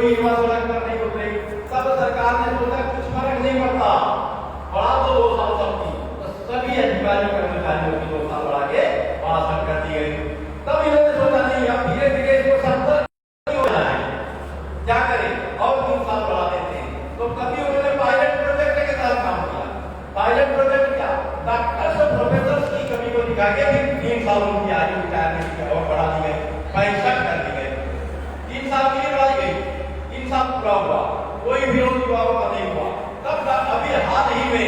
कोई युवा सड़क पर नहीं उतरे। सब सरकार ने सोचा कुछ फर्क नहीं पड़ता, बढ़ा दो 2 साल सबकी, तो सभी अधिकारी कर्मचारियों की 2 साल बढ़ा के 62 कर दी गई। तब इन्होंने सोचा नहीं, अब धीरे धीरे इसको 70 हो जाए, क्या करें और 3 साल बढ़ा देते हैं। तो कभी उन्होंने पायलट प्रोजेक्ट के साथ काम किया। पायलट प्रोजेक्ट क्या, डॉक्टर्स और प्रोफेसर्स की कमी को दिखा के 3 साल उनकी आयु रिटायरमेंट की और बढ़ा दी गई, 65 कर दी गई। 3 साल के लिए बढ़ाई गई, 3 साल पूरा हुआ, कोई विरोध युवाओं का नहीं हुआ। तब अभी हाल ही में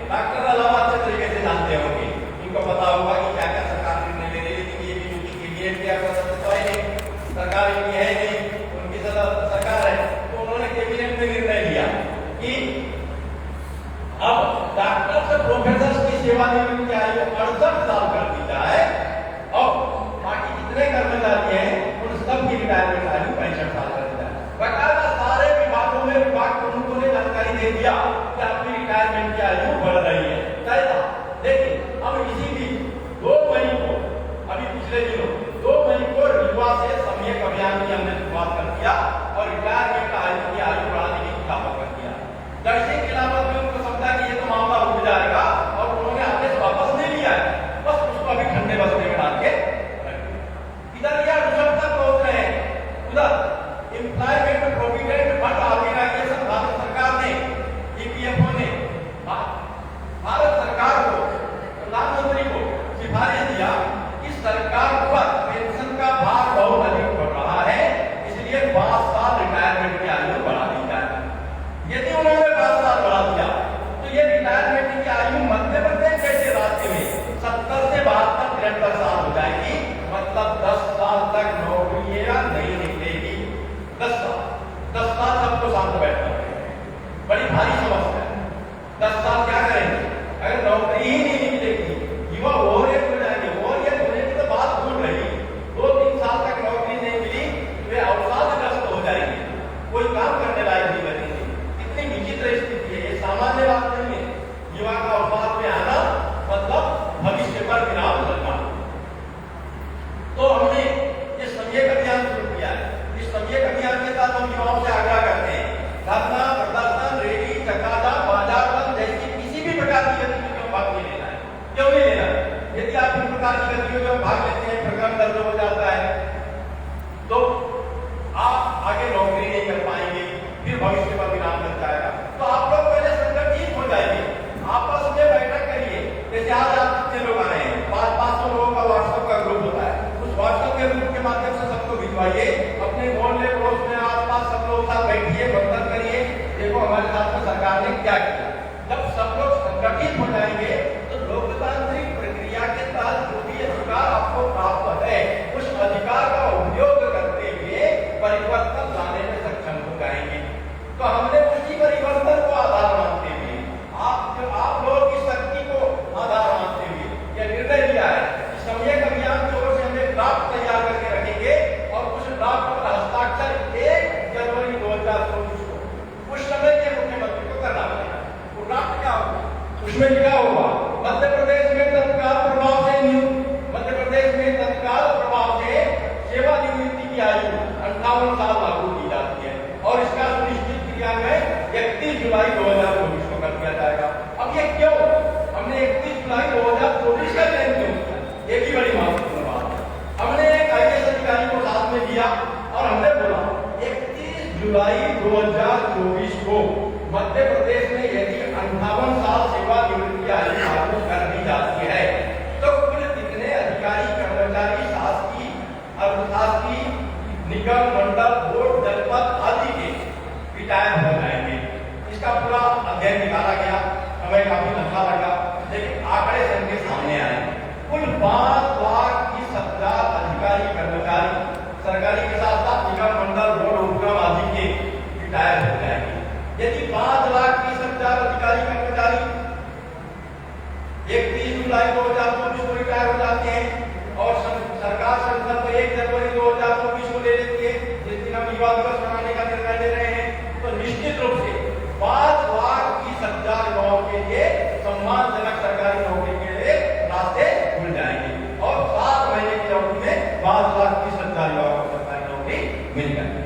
डॉक्टर अलावा अच्छे तरीके से जानते होंगे, इनको पता होगा कि क्या क्या सरकार निर्णय ले रही है, लेकिन ये भी यूपी के लिए क्या तो है नहीं, सरकार इनकी है नहीं, उनकी सरकार है। तो उन्होंने कैबिनेट में निर्णय लिया कि अब डॉक्टर्स और प्रोफेसर्स की सेवानिवृत्ति की आयु 68 साल कर दी जाए और बाकी जितने कर्मचारी हैं उन सबकी रिटायरमेंट आयु 65 साल कर दी जाए। बकायदा सारे विभागों में विभाग प्रमुखों ने जानकारी दे दिया कि आपकी रिटायरमेंट की आयु बढ़ रही है। लेकिन अब इसी बीच 2 मई को, अभी पिछले दिनों 2 मई को युवा से सम्यक अभियान की हमने शुरुआत कर दिया और रिटायरमेंट आयु की आयु बढ़ाने की खिलाफत कर दिया। जैसे खिलाफत में उनको समझा कि ये तो मामला रुक जाएगा और उन्होंने आदेश वापस नहीं लिया है, बस उसको अभी ठंडे बस्ते में डाल के इधर या रिजल्ट तक पहुंच रहे हैं। उधर employment provident fund organisation Bharat सरकार ने, ईपीएफओ ने भारत सरकार को, प्रधानमंत्री को सिफारिश दिया कि सरकार पर पेंशन का भार बहुत अधिक बढ़ रहा है, इसलिए 5 साल रिटायरमेंट की आयु बढ़ा दी जाए। यदि उन्होंने 5 साल बढ़ा दिया तो ये रिटायरमेंट की आयु मध्य प्रदेश जैसे राज्य में 70 से 72 73 साल हो जाएगी, मतलब 10 साल तक नौकरियां नहीं निकलेगी। 10 साल सबको साथ बैठना पड़ेगा, बड़ी भारी समस्या है। 10 साल क्या करेंगे अगर नौकरी ही नहीं मिलेगी, युवा ओवरहेड हो जाएंगे। ओवरहेड होने की तो बात भूल रही, 2-3 साल तक नौकरी नहीं मिली, वे अवसादग्रस्त हो जाएंगे, कोई काम करने लायक नहीं बनेंगे। कितनी विचित्र स्थिति है, ये सामान्य बात नहीं है। युवा का अवसाद में आना मतलब भविष्य पर विराम लगना। तो हमने ये सम्यक अभियान शुरू किया है। इस सम्यक अभियान के साथ हम युवाओं से आग्रह करते हैं, धरना, प्रदर्शन, रैली, चक्काजाम, बाजार बंद जैसी किसी भी प्रकार की गतिविधियों में भाग नहीं लेना है। क्यों नहीं लेना? यदि आप इन प्रकार की गतिविधियों में भाग लेते हैं, प्रकरण दर्ज हो जाता है, तो आप आगे नौकरी नहीं कर पाएंगे, फिर भविष्य पर विराम लग जाएगा। तो आप लोग पहले संगठित हो जाइए, आपस में बैठक करिए। जैसे आज आप कितने लोग आ रहे हैं, 500 लोगों का व्हाट्सएप का ग्रुप होता है, उस व्हाट्सएप के ग्रुप के माध्यम से सबको भिजवाइए, अपने मोहल्ले पड़ोस में आसपास सब लोग साथ बैठिए, बंधन करिए, देखो हमारे साथ में सरकार ने क्या किया। जब सब लोग संगठित हो जाएंगे तो लोकतांत्रिक प्रक्रिया के तहत जो भी अधिकार आपको प्राप्त है, उस अधिकार का उपयोग करते हुए परिवर्तन लाने में सक्षम हो जाएंगे। तो हमने उसी परिवर्तन को आधार मानते हुए, आप लोगों की शक्ति को आधार मानते हुए यह निर्णय लिया है कि सम्यक अभियान की ओर से हमने ड्राफ्ट तैयार करके रखेंगे और उस ड्राफ्ट पर हस्ताक्षर 1 जनवरी 2024 को उस समय के मुख्यमंत्री को करना पड़ेगा। वो ड्राफ्ट क्या होगा, उसमें लिखा होगा मध्य प्रदेश में तत्काल प्रभाव से सेवानिवृत्ति की आयु 58 साल लागू की जाती है और इसका सुनिश्चित क्रियान्वयन 31 जुलाई 2024 को कर दिया जाएगा। अब ये क्यों हमने 31 जुलाई 2024 का चयन क्यों किया, ये भी बड़ी महत्वपूर्ण बात है। हमने एक आईएएस अधिकारी को साथ में लिया और हमने बोला 31 जुलाई 2024 को मध्य प्रदेश में यदि 58 साल सेवानिवृत्ति आयु लागू कर दी जाती है तो कुल कितने अधिकारी, कर्मचारी, शासकीय, अर्धशासकीय, निगम, मंडल, बोर्ड, जनपद आदि के रिटायर हो जाएंगे। इसका पूरा अध्ययन निकाला गया, हमें काफी लंबा लगा, लेकिन आंकड़े सबके सामने आए। कुल 5,20,000 अधिकारी, कर्मचारी सरकारी के साथ साथ निगम, मंडल, बोर्ड, उपक्रम आदि के रिटायर हो जाएंगे। यदि 5,20,000 अधिकारी, कर्मचारी 31 जुलाई 2024 को रिटायर हो जाते हैं और सरकार संकल्प 1 जनवरी 2024 को ले लेती है, जिस दिन हम युवा दिवस मनाने का निर्णय ले रहे हैं, तो निश्चित रूप से 5,20,000 युवाओं के लिए सम्मानजनक सरकारी नौकरी के लिए रास्ते खुल जाएंगे और 7 महीने की अवधि में 5,20,000 युवाओं को सरकारी नौकरी मिल जाएगी।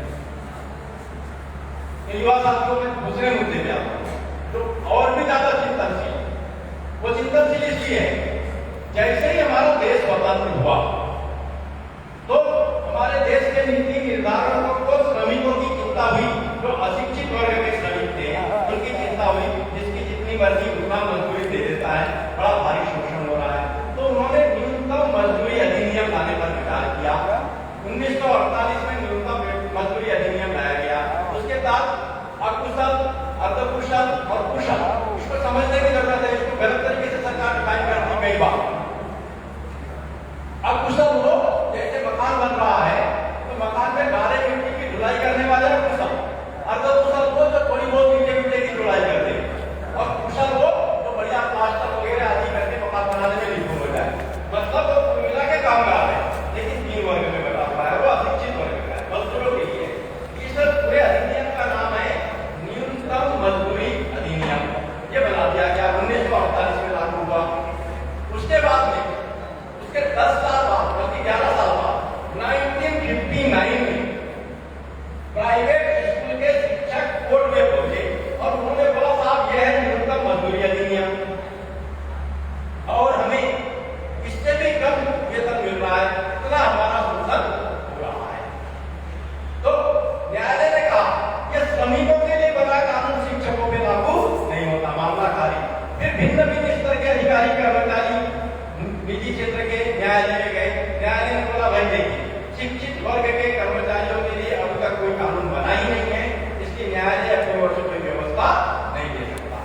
भाई देखिए, शिक्षित वर्ग के कर्मचारियों के लिए अब तक कोई कानून बना ही नहीं है, इसकी न्यायालय अपनी ओर से कोई व्यवस्था नहीं दे सकता।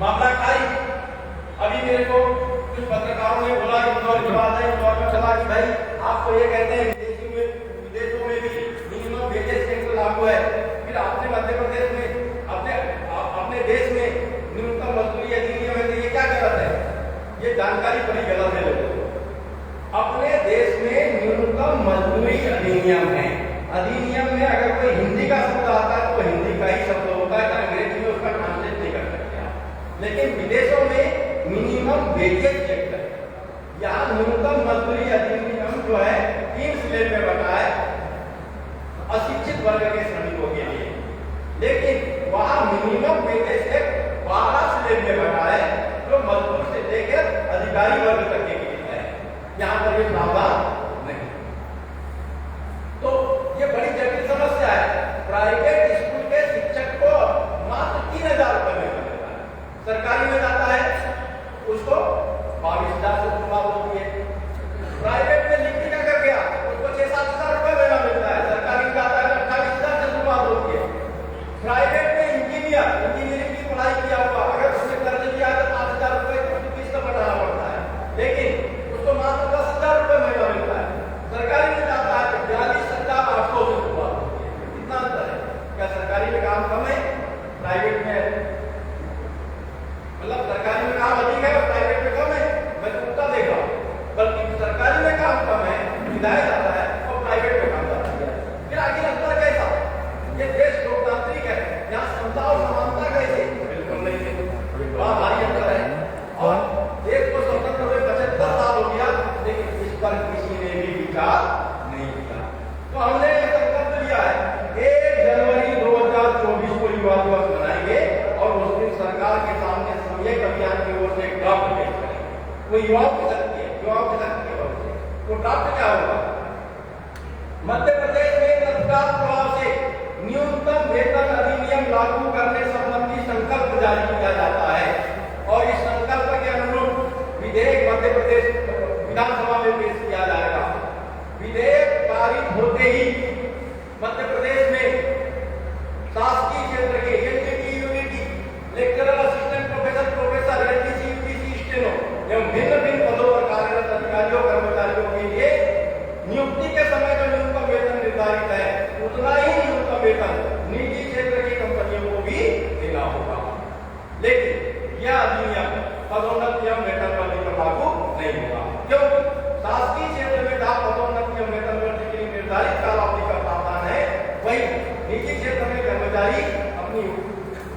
मामला खारिज। अभी मेरे को कुछ पत्रकारों ने बोला कि इंदौर की बात है, इंदौर में चला कि भाई आप तो ये कहते हैं विदेशों में भी मिनिमम वेजेस टैक्स लागू है, फिर आपने मध्य प्रदेश में अपने देश में न्यूनतम मजदूरी अधिनियम है, तो ये क्या गलत है? ये जानकारी बड़ी गलत है लोगों को। अपने देश में न्यूनतम मजदूरी अधिनियम है। अधिनियम में अगर कोई हिंदी का शब्द आता है तो हिंदी का ही शब्द होता है, तो अंग्रेजी में उसका ट्रांसलेट नहीं कर सकते आप। लेकिन विदेशों में मिनिमम वेजेस टैक्स है, यहाँ न्यूनतम मजदूरी अधिनियम जो है 3 स्लैब में बना है अशिक्षित वर्ग के श्रमिकों के लिए, लेकिन वहां मिनिमम वेजेस टैक्स 12 स्लैब में बना है जो मजदूर से लेकर अधिकारी वर्ग तक के लिए है। यहाँ पर ये प्रावधान नहीं। तो ये बड़ी जटिल समस्या है। प्राइवेट स्कूल के शिक्षक को मात्र 3000 रुपए में मिलता है, सरकारी में जाता है उसको 22,000 से शुरुआत होती है। प्राइवेट में लिखने का कर गया उसको 6-7 हजार रुपए महीना मिलता है, सरकारी में जाता है 28,000 से शुरुआत होती है। प्राइवेट में इंजीनियरिंग की पढ़ाई किया हुआ अगर उसने कर्ज किया है तो 5,000 रुपए उसकी किस्त बढ़ाना पड़ता है, लेकिन उसको मात्र 10,000 रुपए महीना मिलता है। सरकारी में जाता है तो 42,800 से शुरुआत होती है। कितना अंतर है? क्या सरकारी में काम कम है, प्राइवेट में मतलब सरकारी में काम अधिक है और प्राइवेट में कम है? मैं तो उल्टा देख रहा हूँ, बल्कि सरकारी में काम कम है, विधायक जाता है और प्राइवेट में काम जाता है। फिर आगे अंतर कैसा? ये देश लोकतांत्रिक है, यहाँ समता और समानता कैसे? बिल्कुल नहीं है, वहाँ भारी अंतर है। और देश को स्वतंत्र हुए 75 साल हो गया, लेकिन इस पर किसी ने भी विचार नहीं किया। तो हमने संकल्प लिया है 1 जनवरी 2024 को युवा दिवस मनाएंगे और उस दिन सरकार के सामने संयोग अभियान की ओर से एक ड्राफ्ट पेश करेंगे। वो युवाओं की शक्ति है, युवाओं की शक्ति के वजह से। वो ड्राफ्ट क्या होगा? मध्य प्रदेश में तत्काल प्रभाव से न्यूनतम वेतन अधिनियम लागू करने संबंधी संकल्प जारी किया जाता है और इस संकल्प के अनुरूप विधेयक मध्य प्रदेश विधानसभा में पेश किया जाएगा। विधेयक पारित होते ही मध्य प्रदेश में शासकीय क्षेत्र के LTT, unity, lecturer, assistant professor, professor, LTC, UTC, steno एवं भिन्न पदों पर कार्यरत अधिकारियों कर्मचारियों के लिए नियुक्ति के समय जो न्यूनतम वेतन निर्धारित है उतना ही न्यूनतम वेतन निजी क्षेत्र की कंपनियों को भी देना होगा। लेकिन यह अधिनियम पदोन्नति एवं वेतन वृद्धि पर लागू नहीं होगा, क्योंकि शासकीय क्षेत्र में जहां पदोन्नति एवं वेतन वृद्धि के लिए निर्धारित कालावधि का प्रावधान है, वही निजी क्षेत्र में कर्मचारी अपनी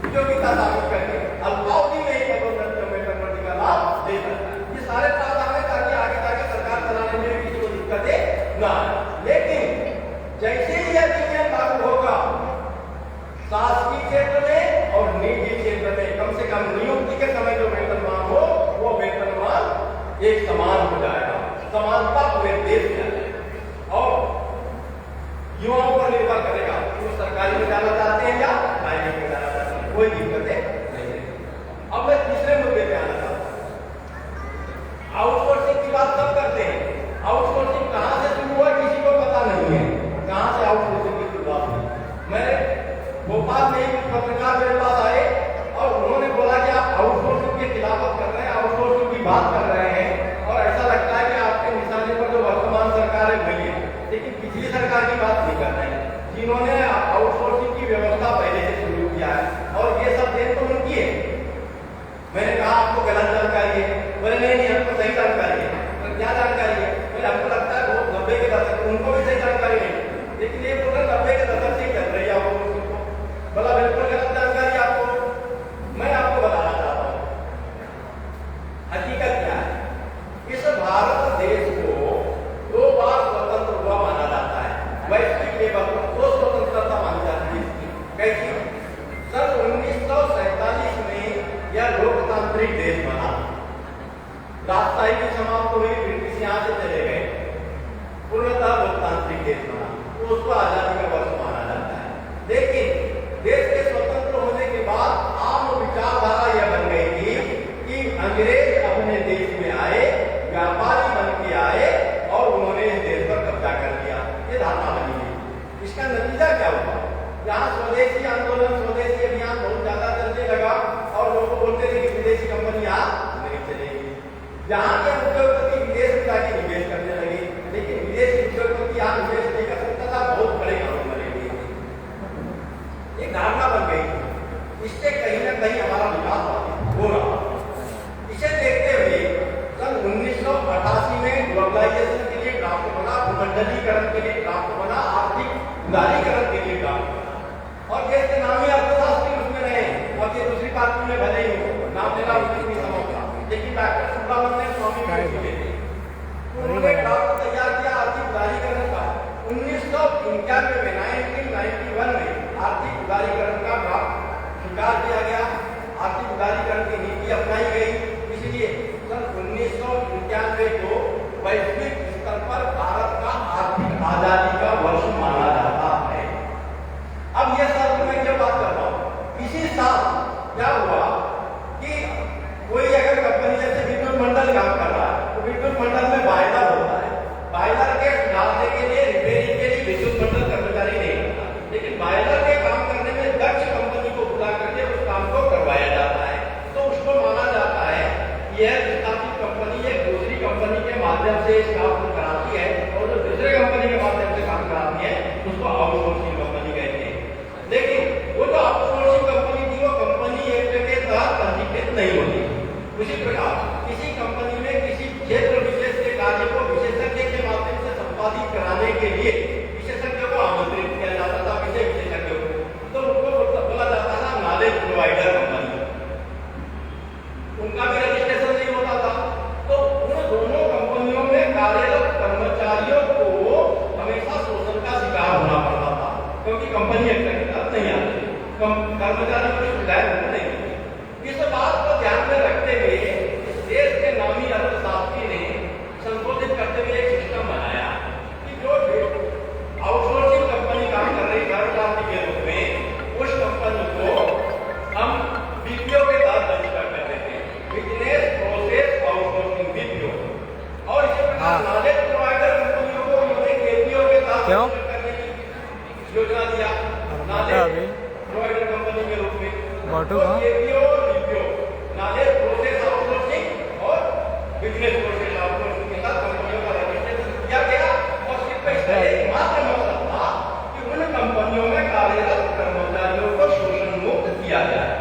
उपयोगिता साबित करके अल्पावधि में ही पदोन्नति एवं वेतन वृद्धि का लाभ दे सकता है। ये सारे प्रावधान है ताकि आगे जाके सरकार चलाने में किसी को दिक्कतें ना आए। लेकिन जैसे ही अधिनियम लागू होगा, शासकीय क्षेत्र में और निजी क्षेत्र में कम से कम नियुक्ति के समय जो वेतनमान हो वो वेतनमान एक समान हो जाएगा, समानता पूरे देश में आ जाएगी। और युवाओं पर निर्भर करेगा कि वो सरकारी में जाना चाहते हैं या प्राइवेट में जाना चाहते हैं, कोई दिक्कतें नहीं है। अब मैं तीसरे मुद्दे पे आना चाहता हूँ। आउटसोर्सिंग की बात सब करते हैं, आउटसोर्सिंग कहां से शुरू हुआ किसी को पता नहीं है, कहां से आउटसोर्सिंग की शुरुआत हुई। मैं भोपाल में एक पत्रकार मेरे पास आए और उन्होंने बोला कि आप आउटसोर्सिंग की खिलाफत कर रहे हैं, आउटसोर्सिंग की बात कर रहे हैं और ऐसा लगता है कि आपके निशाने पर जो वर्तमान सरकार है वही है, लेकिन पिछली सरकार की बात नहीं कर रहे हैं जिन्होंने आउटसोर्सिंग की व्यवस्था पहले से शुरू किया है और ये सब देन तो उनकी है। मैंने कहा आपको गलत जानकारी है, बोले नहीं हमको सही जानकारी है। तो क्या जानकारी है? बोले हमको लगता है वो 90 के दशक, उनको भी सही जानकारी नहीं, लेकिन ये बोल 90 के दशक से चल रही है आपको। बोला बिल्कुल गलत जानकारी आपको। मैं आपको बताना चाहता हूँ हकीकत क्या है। इस भारत देश को 2 बार स्वतंत्र हुआ माना जाता है, वैश्विक लेवल पर 2 स्वतंत्रता मानी जाती है इसकी। कैसी? सन 1947 में यह लोकतांत्रिक देश बना, राजशाही की समाप्त हुई, ब्रिटिश यहाँ से चले गए, पूर्णतः लोकतांत्रिक देश बना, तो उसको आजादी का वर्ष माना जाता है। लेकिन देश के स्वतंत्र होने के बाद आम विचारधारा यह बन गई थी कि अंग्रेज अपने देश में आए, व्यापारी बन के आए और उन्होंने उदारीकरण के लिए काम करना। और देश के नामी अर्थशास्त्री उसमें रहे, और ये दूसरी पार्टी में भले ही हो, नाम देना उचित नहीं समझता, लेकिन डॉक्टर सुब्रमण्यम स्वामी उन्होंने ड्राफ्ट तैयार किया आर्थिक उदारीकरण का। 1991 में 1991 में आर्थिक उदारीकरण का ड्राफ्ट स्वीकार किया गया, आर्थिक उदारीकरण की नीति अपनाई गई। इसलिए सन 1991 को वैश्विक स्तर पर भारत का आर्थिक आजादी का वर्ष माना जाता है। अब यह सब मैं जो बात कर रहा हूँ, इसी साल क्या हुआ कि कोई अगर कंपनी जैसे विद्युत मंडल काम कर रहा है, तो विद्युत मंडल में बायलर होता है, बायलर के डालने के लिए रिपेयरिंग के लिए विद्युत मंडल कर्मचारी नहीं होता, लेकिन बायलर के काम करने में दक्ष कंपनी को बुला करके उस काम को करवाया जाता है। तो उसको माना जाता है यह स्थापित कंपनी एक दूसरी कंपनी के माध्यम से इस काम को कराती है, और जो दूसरे कंपनी के माध्यम से काम कराती है उसको आउटसोर्सिंग कंपनी कहते हैं। लेकिन वो जो आउटसोर्सिंग कंपनी थी, वो कंपनी एक्ट के तहत पंजीकृत नहीं होती। उसी प्रकार किसी कंपनी में किसी क्षेत्र विशेष के कार्य को विशेषज्ञ के माध्यम से संपादित कराने के लिए विशेषज्ञ को आमंत्रित किया जाता था, विषय विशेषज्ञ को, तो उनको बोला जाता था नॉलेज प्रोवाइडर कंपनी। उनका भी रजिस्ट्रेशन नहीं होता था। तो उन दोनों कंपनियों में कार्यरत कर्मचारियों को हमेशा शोषण का शिकार होना पड़ता था, क्योंकि कंपनी एक्ट के तहत नहीं आती, कर्मचारियों की सुविधाएं नहीं मिलती। इस बात को ध्यान में रखते हुए देश के नामी अर्थशास्त्री ने संशोधित करते हुए एक सिस्टम बनाया कि जो आउटसोर्सिंग कंपनी काम कर रही कर्मचारी के रूप में, उस कंपनी को हम बीपीओ के तहत रजिस्टर करते थे, बिजनेस प्रोसेस आउटसोर्सिंग बीपीओ। और इसी प्रकार नॉलेज प्रोवाइडर कंपनियों को उन्होंने केपीओ के तहत रजिस्टर करने की योजना दिया, नॉलेज प्रोवाइडर कंपनी के रूप में। केपीओ नॉलेज प्रोसेस आउटसोर्सिंग और बिजनेस प्रोसेस आउटसोर्सिंग के साथ कंपनियों का रजिस्ट्रेशन किया गया। और सिर्फ इसका एकमात्र मकसद था कि उन कंपनियों में कार्यरत कर्मचारियों को शोषण मुक्त किया जाए।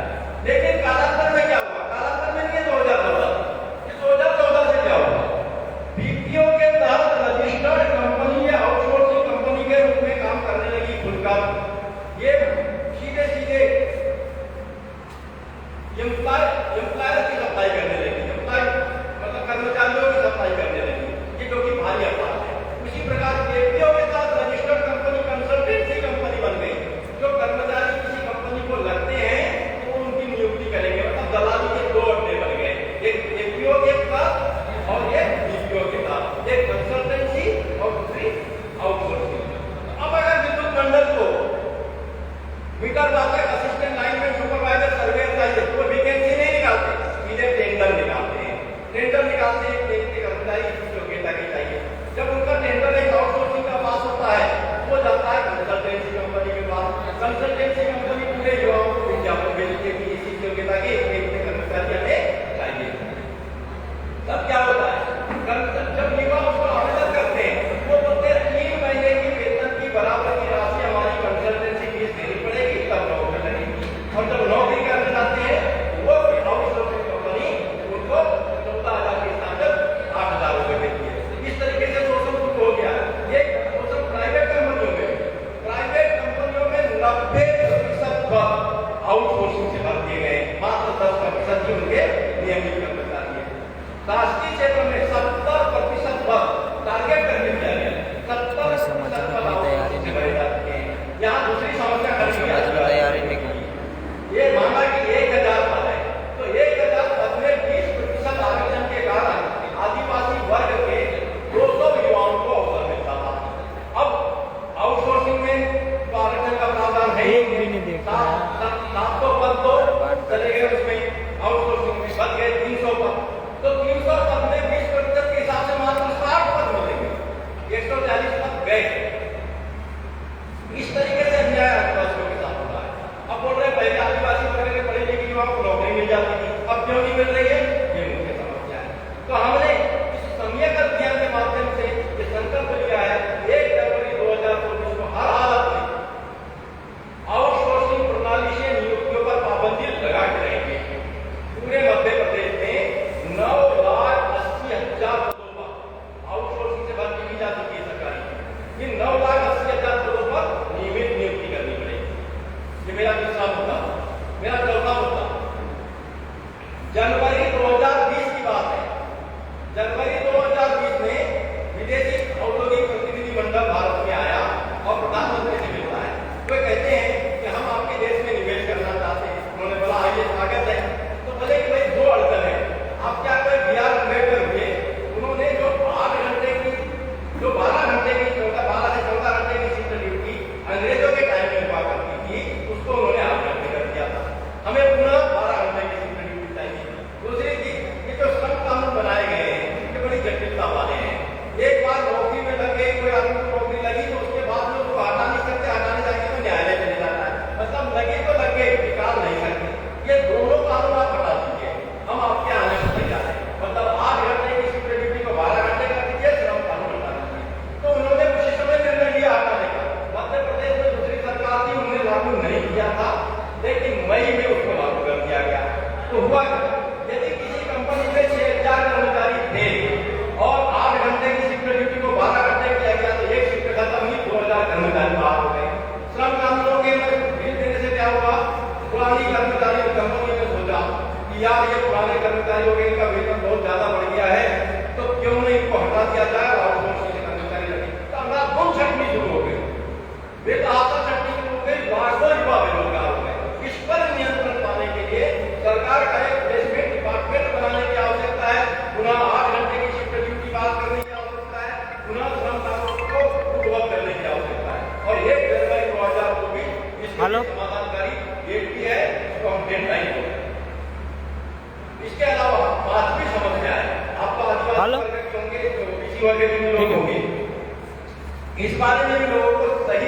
लेकिन कालांतर में क्या हुआ? कालांतर में ये 2014 से क्या हुआ? बीपीओ के तहत रजिस्टर्ड कंपनी या आउटसोर्सिंग कंपनी के रूप में काम करने लगी खुलकर। ये सीधे सीधे एम्प्लॉयर की सप्लाई करने लगी, मतलब कर्मचारियों की सप्लाई करने लगी, ये जो कि भारी अपराध है। उसी प्रकार केपीओ के साथ रजिस्टर्ड कंपनी कंसल्टेंसी कंपनी बन गई। जो कर्मचारी किसी कंपनी को लगते हैं तो उनकी नियुक्ति करेंगे, मतलब दलाली के दो अड्डे बन गए, एक केपीओ के साथ और एक बीपीओ के साथ, एक कंसल्टेंसी और दूसरी आउटसोर्सिंग। अब अगर विद्युत मंडल को मीटर वाचक, असिस्टेंट लाइनमैन, सुपरवाइजर, सर्वेयर चाहिए तो वैकेंसी नहीं निकालते, सीधे टेंडर निकालते हैं। टेंडर निकालते हैं, देखते कर्मचारी की योग्यता की चाहिए। जब उनका टेंडर एक आउटसोर्सिंग का पास होता है, वो जाता है कंसल्टेंसी कंपनी के पास। कंसल्टेंसी कंपनी पूरे युवाओं को विज्ञापन भेजती है कि इसी योग्यता के इतने कर्मचारी हमें चाहिए। तब क्या होता है? जब युवा उसको आवेदन दिन को नौकरी लगी तो उसके बाद में उसको हटा नहीं सकते, हटाने जाएंगे तो न्यायालय चले जाता है। मतलब लगे तो लगे, निकाल नहीं सकते। ये दोनों कानून आप हटा दीजिए, हम आपके आने को तैयार हैं। मतलब 8 घंटे की शिफ्ट ड्यूटी को 12 घंटे कर दीजिए, श्रम कानून हटा दीजिए। तो उन्होंने उसी समय निर्णय लिया हटाने का। मध्य प्रदेश में दूसरी सरकार थी, उन्होंने लागू नहीं किया था, लेकिन मई में उसको लागू कर दिया गया। तो हुआ यदि किसी कंपनी में 6000 कर्मचारी थे और 8 घंटे की शिफ्ट ड्यूटी को 12 घंटे किया गया तो एक शिफ्ट खत्म हुई, 2000 कर्मचारी बाहर हो गए। श्रम कानूनों के बिल देने से क्या हुआ, पुरानी कर्मचारी कंपनी ने सोचा कि यार ये पुराने कर्मचारी हो गए, इनका वेतन बहुत ज्यादा बढ़ गया है, तो क्यों नहीं इनको हटा दिया जाए और आउटसोर्सिंग से कर्मचारी लगे। तो अंधाधुंध छटनी शुरू हो गई, बेतहाशा छटनी शुरू हो गई, लाखों युवा बेरोजगार हो गए। इस पर नियंत्रण पाने के लिए सरकार का एक प्लेसमेंट डिपार्टमेंट बनाने की आवश्यकता है, पुनः 8 घंटे की शिफ्ट ड्यूटी बात करने की आवश्यकता है, पुनः श्रम कानून को उद्भव करने की आवश्यकता है। और 1 जनवरी 2024 इसके समाधानकारी डेट भी है, उसको हम डेडलाइन बोलते हैं। इसके अलावा 5वीं समस्या है, आपको आदिवासी वर्ग के होंगे, ओबीसी वर्ग के लोग होंगे, इस बारे में भी लोगों को सही